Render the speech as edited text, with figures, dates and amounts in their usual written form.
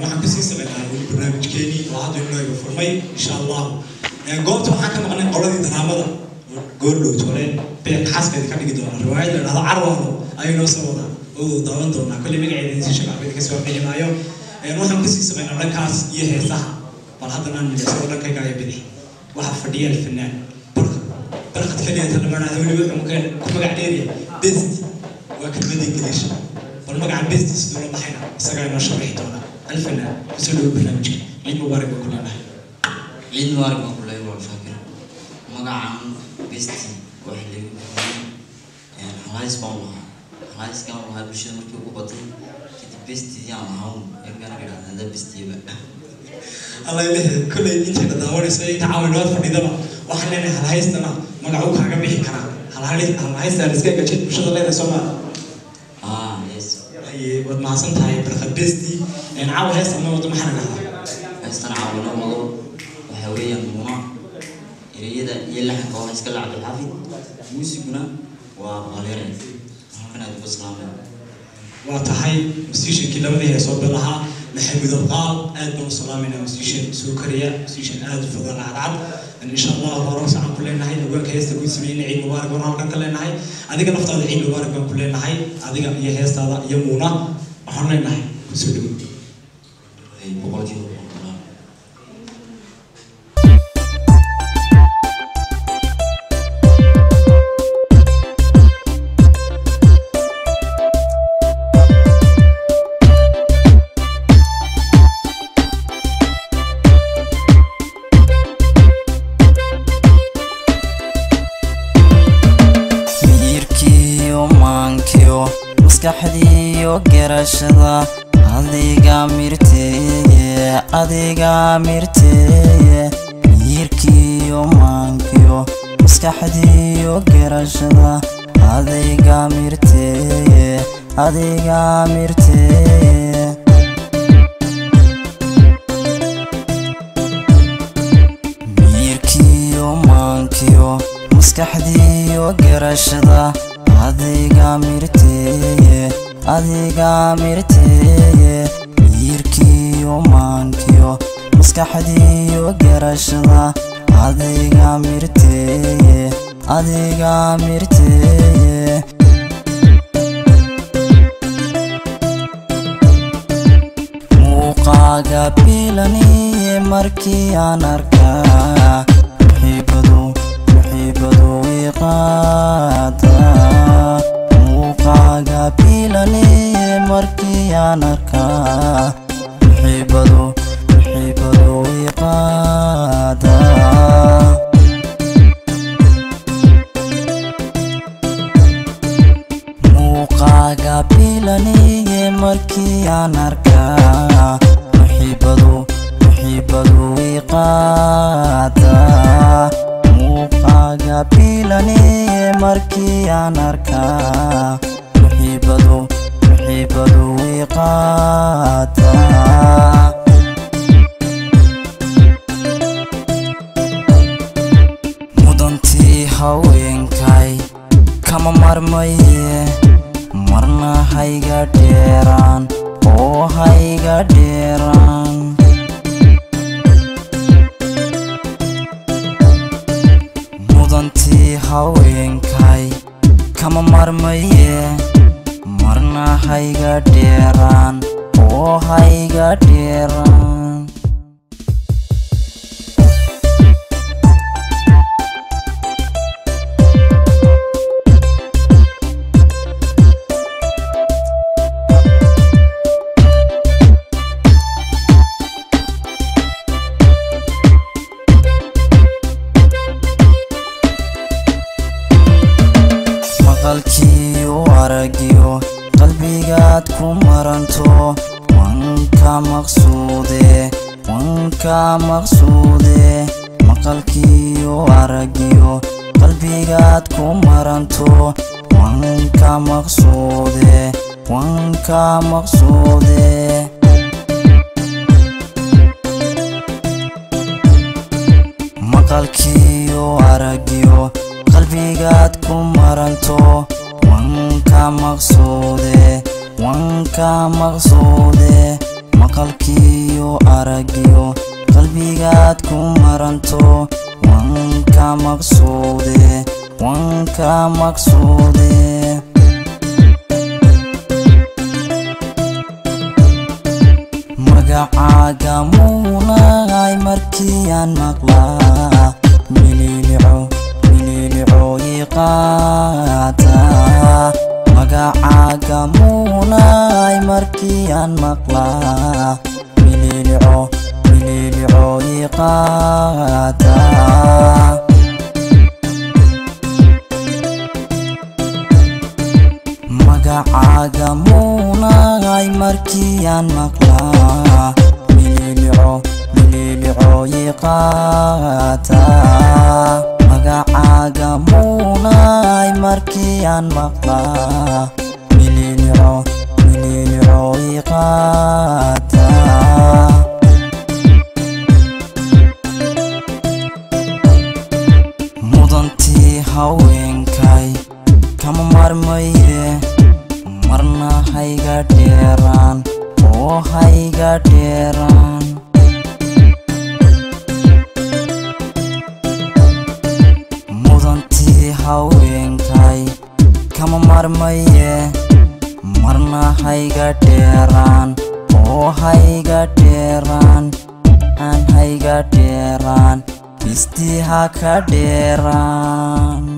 waxaan ku sii sameynaa barnaamijkeeni oo hadda inoo furmay insha Allah goobta waxaan ka maqnay qoladii daraamada goordhow tole been xaskeeda ka dhigi doona riwaayad la carwado ayuu soo wada oo daawan doona kulli magaceeda si shaqadeed ka soo qiimeeyo waxaan ku sii sameynaa dhankaas iyo heesaha bal haddana aan soo dhankayga ay bidi waxa fadhiya fanaan barqad kaliya tan ma aha wali wuxuu ku magac dheeriya best waa kelmad English bal magaca best sidoo la baxayna isaga inoo sharaxi doona الفنان بسلوك برنامج عيد مبارك كلنا عيد مبارك كلنا يوم فاكر مقعد بيستي وحلي يعني هاي سبامها هاي سكان وهاي بشيء مركب وبطل كده بيستي يعني هم يمكن كده هذا بيستي بقى الله يله كل إنت كداوري سوي تعاونات في الدبا وحنا هاي استنا مقعد حاجة بيجي كنا هاي استنا رزقك كشيء مش الله يسمع ود ما صنت هاي برخبستي يعني عاو هسه ما وضم حنا هسه عاو نوضو وحويا مما يريد يلحق قوة يسكل عبد الحافظ موسيقنا وغاليرين ممكن هذا بسلام وتحي مستيشن كلا بديه صوب لها نحمد القاء آدم سلامنا مستيشن سكرية مستيشن آدم فضل عرب إن شاء الله وراس عن كلنا هاي نقول كيس تقول سمين عيد مبارك ونهار كلنا هاي أديك نفترض عيد مبارك كلنا هاي أديك هي هيست هذا يومنا وحنا هاي كسودو هاي بقولك maskaxdii oo garashada adiga mirtee yirkii oo maankiyo maskaxdii oo garashada adiga mirtee yirkii oo maankiyo maskaxdii oo garashada adiga mirtee yirkii oo maankiyo maskaxdii oo garashada adiga mirtee muuqaaga bilaniye markii aan arkaa muxiibadu iqaada muuqaaga bilaniye markii aan arkaa muxiibadu iqaada muuqaaga bilaniye markii aan arkaa muxiibadu iqaada muuqaaga bilaniye markii aan arkaa muxiibadu iqaada mudantii haweenkay kama marmaye marna hayga dheeraan oo hayga dheeraan mudantii haweenkay kama marmaye marna hayga dheeraan oo hayga dheeraan maqalkiyo aragiyo qalbigaad ku maranto wanka maqsuude maqalkiyo aragiyo qalbigaad ku maranto wanka maqsuude maqalkiyo aragiyo qalbigaad ku maranto wanka maqsuude maqalkiyo maqalkiyo aragiyo qalbigaad ku maranto wanka maqsuude magacaaga muunay markii aan maqlaa mililico iqaata magacaaga muunay markii aan maqlaa mililico iqaata magacaaga muunay markii aan maqlaa mililico iqaata magacaaga muunay markii aan maqlaa mililico iqaata mudantii haweenkay kama marmaye marna hayga dheeraan oo hayga dheeraan mudantii haweenkay kama marmaye marna hayga dheeraan oo hayga dheeraan aan hayga dheeraan bistii ha ka dheeraan